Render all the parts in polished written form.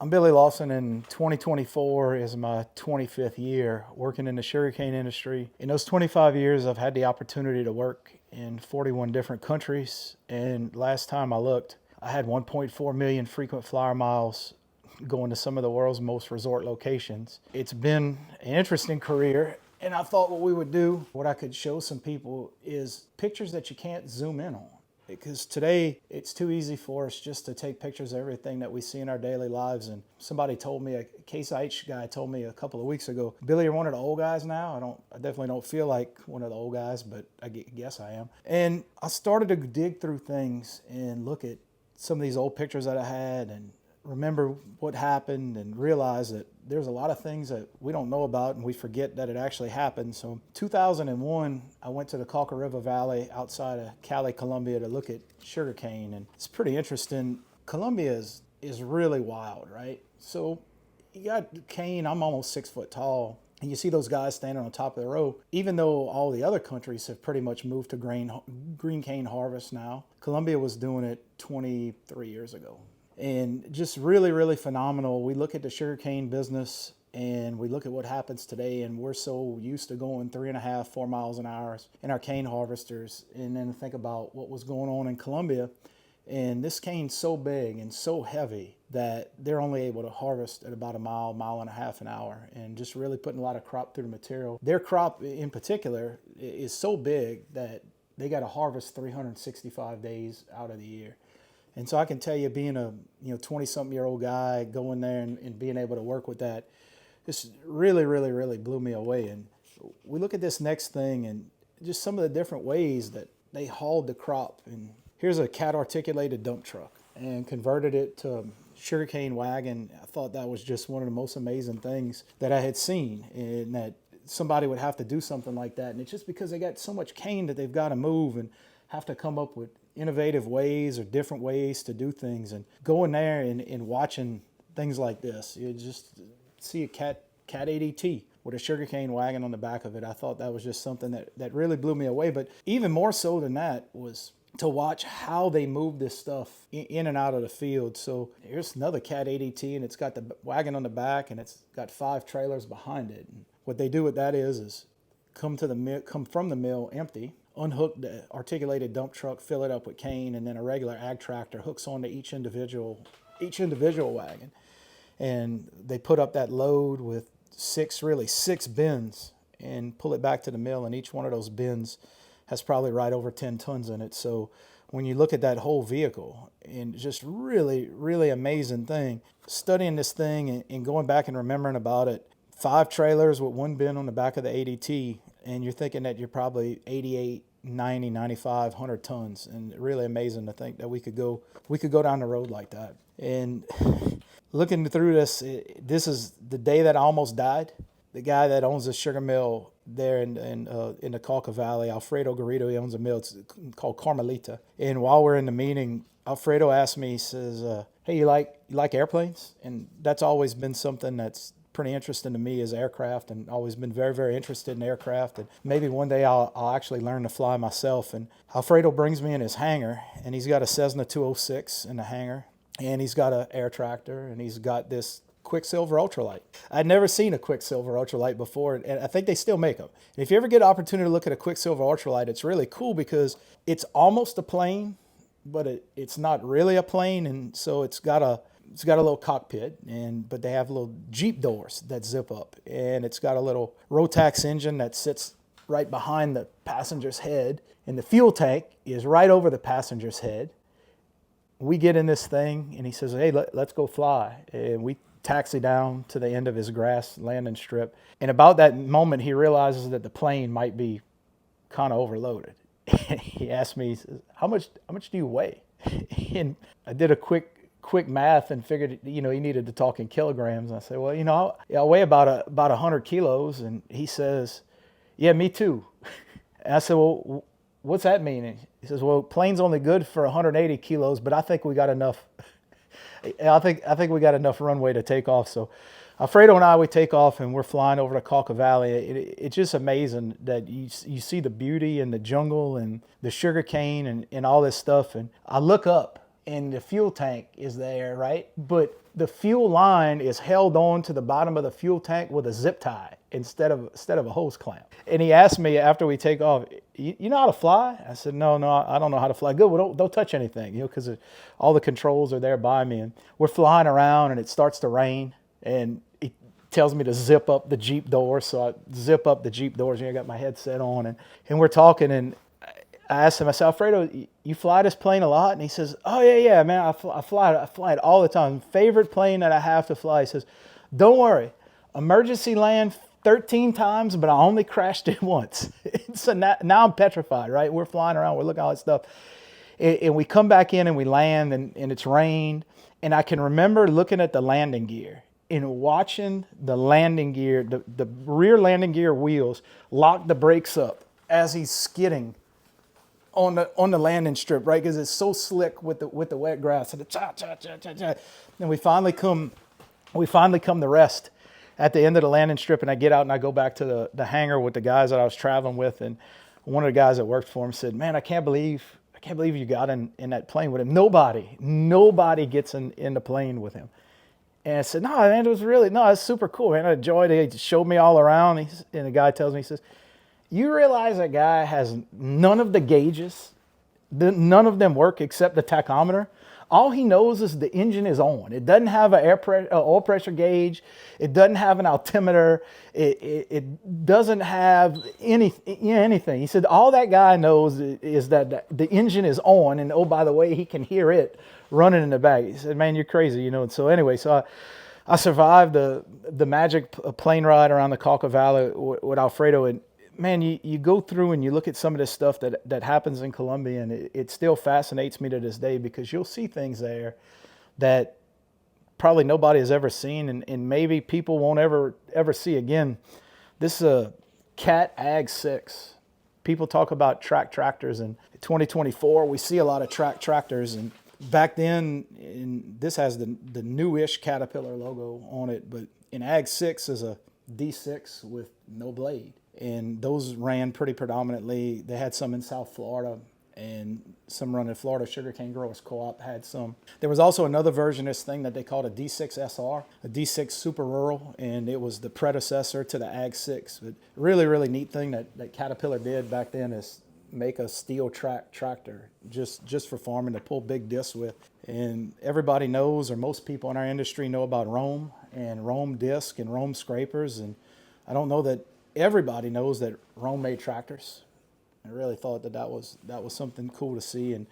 I'm Billy Lawson, and 2024 is my 25th year working in the sugarcane industry. In those 25 years, I've had the opportunity to work in 41 different countries, and last time I looked, I had 1.4 million frequent flyer miles going to some of the world's most resort locations. It's been an interesting career, and I thought what we would do, what I could show some people, is pictures that you can't zoom in on. Because today it's too easy for us just to take pictures of everything that we see in our daily lives. And somebody told me, a Case IH guy told me a couple of weeks ago, Billy, you're one of the old guys now. I definitely don't feel like one of the old guys, but I guess I am. And I started to dig through things and look at some of these old pictures that I had and remember what happened and realize that there's a lot of things that we don't know about and we forget that it actually happened. So in 2001, I went to the Cauca River Valley outside of Cali, Colombia to look at sugarcane, and it's pretty interesting. Colombia is really wild, right? So you got cane, I'm almost 6 foot tall, and you see those guys standing on top of the row. Even though all the other countries have pretty much moved to green cane harvest now, Colombia was doing it 23 years ago. And just really, really phenomenal. We look at the sugarcane business and we look at what happens today, and we're so used to going 3.5, 4 miles an hour in our cane harvesters. And then think about what was going on in Colombia. And this cane's so big and so heavy that they're only able to harvest at about a mile, mile and a half an hour, and just really putting a lot of crop through the material. Their crop in particular is so big that they got to harvest 365 days out of the year. And so I can tell you, being a 20-something-year-old guy, going there and being able to work with that, just really, really, really blew me away. And we look at this next thing and just some of the different ways that they hauled the crop. And here's a cat-articulated dump truck and converted it to a sugarcane wagon. I thought that was just one of the most amazing things that I had seen, and that somebody would have to do something like that. And it's just because they got so much cane that they've got to move and have to come up with innovative ways or different ways to do things. And going there and watching things like this, you just see a cat ADT with a sugarcane wagon on the back of it. I thought that was just something that really blew me away. But even more so than that was to watch how they move this stuff in and out of the field. So here's another cat ADT, and it's got the wagon on the back and it's got 5 trailers behind it. And what they do with that is come from the mill empty, unhook the articulated dump truck, fill it up with cane, and then a regular ag tractor hooks onto each individual wagon. And they put up that load with 6 bins and pull it back to the mill, and each one of those bins has probably right over 10 tons in it. So when you look at that whole vehicle, and just really, really amazing thing, studying this thing and going back and remembering about it, 5 trailers with 1 bin on the back of the ADT, and you're thinking that you're probably 88, 90, 95, 100 tons. And really amazing to think that we could go down the road like that. And looking through this, this is the day that I almost died. The guy that owns the sugar mill there in the Cauca Valley, Alfredo Garrido, he owns a mill. It's called Carmelita. And while we're in the meeting, Alfredo asked me, he says, hey, you like airplanes? And that's always been something that's pretty interesting to me, is aircraft, and always been very, very interested in aircraft. And maybe one day I'll actually learn to fly myself. And Alfredo brings me in his hangar, and he's got a Cessna 206 in the hangar, and he's got an air tractor, and he's got this Quicksilver Ultralight. I'd never seen a Quicksilver Ultralight before, and I think they still make them. And if you ever get an opportunity to look at a Quicksilver Ultralight, it's really cool because it's almost a plane, but it's not really a plane. And so it's got a little cockpit, but they have little Jeep doors that zip up, and it's got a little Rotax engine that sits right behind the passenger's head, and the fuel tank is right over the passenger's head. We get in this thing, and he says, hey, let's go fly. And we taxi down to the end of his grass landing strip. And about that moment, he realizes that the plane might be kind of overloaded. He asked me, he says, how much do you weigh? And I did a quick math and figured, he needed to talk in kilograms. And I said, well, I weigh about 100 kilos. And he says, yeah, me too. And I said, well, what's that mean? He says, well, plane's only good for 180 kilos, but I think we got enough. I think we got enough runway to take off. So Alfredo and I, we take off and we're flying over the Cauca Valley. It's just amazing that you see the beauty and the jungle and the sugar cane and all this stuff. And I look up and the fuel tank is there, right? But the fuel line is held on to the bottom of the fuel tank with a zip tie instead of a hose clamp. And he asked me after we take off, you know how to fly? I said, no, I don't know how to fly. Good, well, don't touch anything, because all the controls are there by me. And we're flying around, and it starts to rain, and he tells me to zip up the Jeep door. So I zip up the Jeep doors, and I got my headset on, and we're talking, and I asked him, I said, Alfredo, you fly this plane a lot? And he says, oh, yeah, man, I fly it all the time. Favorite plane that I have to fly. He says, don't worry, emergency land 13 times, but I only crashed it once. So now I'm petrified, right? We're flying around, we're looking at all this stuff. And we come back in and we land, and it's rained. And I can remember looking at the landing gear and watching the landing gear, the rear landing gear wheels lock the brakes up as he's skidding on the landing strip, right? Because it's so slick with the wet grass. And the cha cha cha cha cha. And we finally come to rest at the end of the landing strip, and I get out and I go back to the hangar with the guys that I was traveling with, and one of the guys that worked for him said, "Man, I can't believe you got in that plane with him. Nobody gets in the plane with him." And I said, "No, man, it's super cool, man. I enjoyed it. He showed me all around." And the guy tells me, he says, "You realize that guy has none of the gauges, none of them work except the tachometer. All he knows is the engine is on. It doesn't have an oil pressure gauge. It doesn't have an altimeter. It doesn't have anything." He said, all that guy knows is that the engine is on, and oh, by the way, he can hear it running in the back. He said, "Man, you're crazy, And so anyway, I survived the magic plane ride around the Cauca Valley with Alfredo, and man, you go through and you look at some of this stuff that happens in Colombia, and it still fascinates me to this day, because you'll see things there that probably nobody has ever seen, and maybe people won't ever see again. This is a Cat Ag 6. People talk about track tractors, and 2024 we see a lot of track tractors, and back then, this has the newish Caterpillar logo on it, but in Ag 6 is a D6 with no blade. And those ran pretty predominantly. They had some in South Florida, and some run in Florida. Sugarcane Growers Co-op had some. There was also another version of this thing that they called a D6 SR, a D6 Super Rural, and it was the predecessor to the Ag 6. But really, really neat thing that Caterpillar did back then is make a steel track tractor just for farming to pull big discs with. And everybody knows, or most people in our industry know, about Rome and Rome disc and Rome scrapers. And I don't know that everybody knows that Rome made tractors. I really thought that was something cool to see. And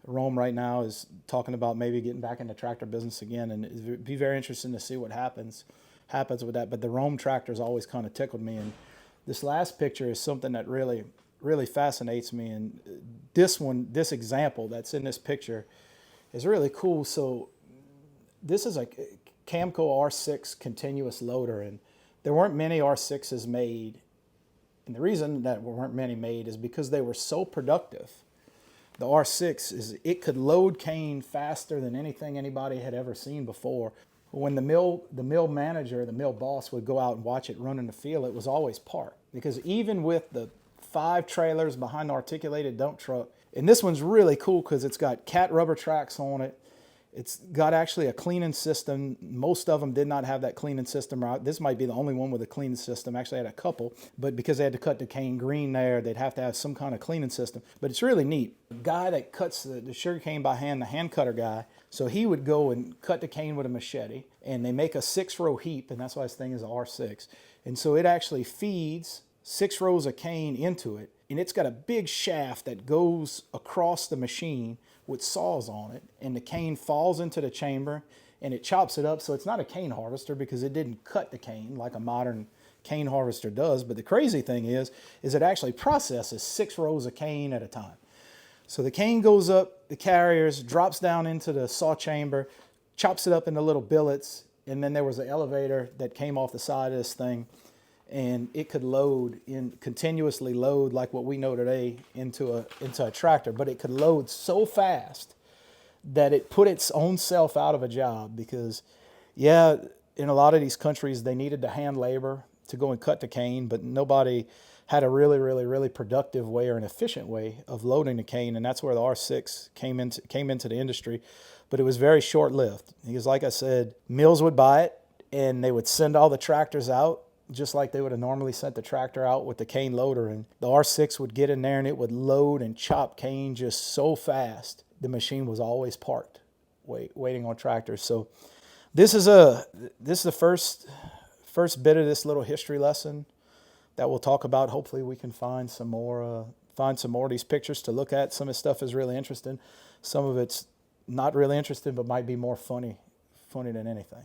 Rome right now is talking about maybe getting back in the tractor business again, and it'd be very interesting to see what happens with that. But the Rome tractors always kind of tickled me, and this last picture is something that really fascinates me. And this example that's in this picture is really cool. So this is a Camco R6 continuous loader, and there weren't many R6s made. And the reason that there weren't many made is because they were so productive. The R6 it could load cane faster than anything anybody had ever seen before. When the mill manager, the mill boss, would go out and watch it run in the field, it was always parked. Because even with the 5 trailers behind the articulated dump truck, and this one's really cool because it's got cat rubber tracks on it. It's got actually a cleaning system. Most of them did not have that cleaning system. This might be the only one with a cleaning system. Actually, I had a couple, but because they had to cut the cane green there, they'd have to have some kind of cleaning system. But it's really neat. The guy that cuts the sugar cane by hand, the hand cutter guy, so he would go and cut the cane with a machete, and they make a 6-row heap, and that's why this thing is an R6. And so it actually feeds 6 rows of cane into it, and it's got a big shaft that goes across the machine with saws on it, and the cane falls into the chamber and it chops it up. So it's not a cane harvester because it didn't cut the cane like a modern cane harvester does. But the crazy thing is it actually processes 6 rows of cane at a time. So the cane goes up the carriers, drops down into the saw chamber, chops it up into little billets, and then there was an elevator that came off the side of this thing, and it could continuously load like what we know today into a tractor. But it could load so fast that it put its own self out of a job, because in a lot of these countries they needed the hand labor to go and cut the cane, but nobody had a really, really, really productive way or an efficient way of loading the cane, and that's where the R6 came into the industry. But it was very short lived because, like I said, mills would buy it and they would send all the tractors out just like they would have normally sent the tractor out with the cane loader, and the R6 would get in there and it would load and chop cane just so fast. The machine was always parked, waiting on tractors. So this is the first bit of this little history lesson that we'll talk about. Hopefully we can find some more of these pictures to look at. Some of the stuff is really interesting. Some of it's not really interesting, but might be more funny than anything.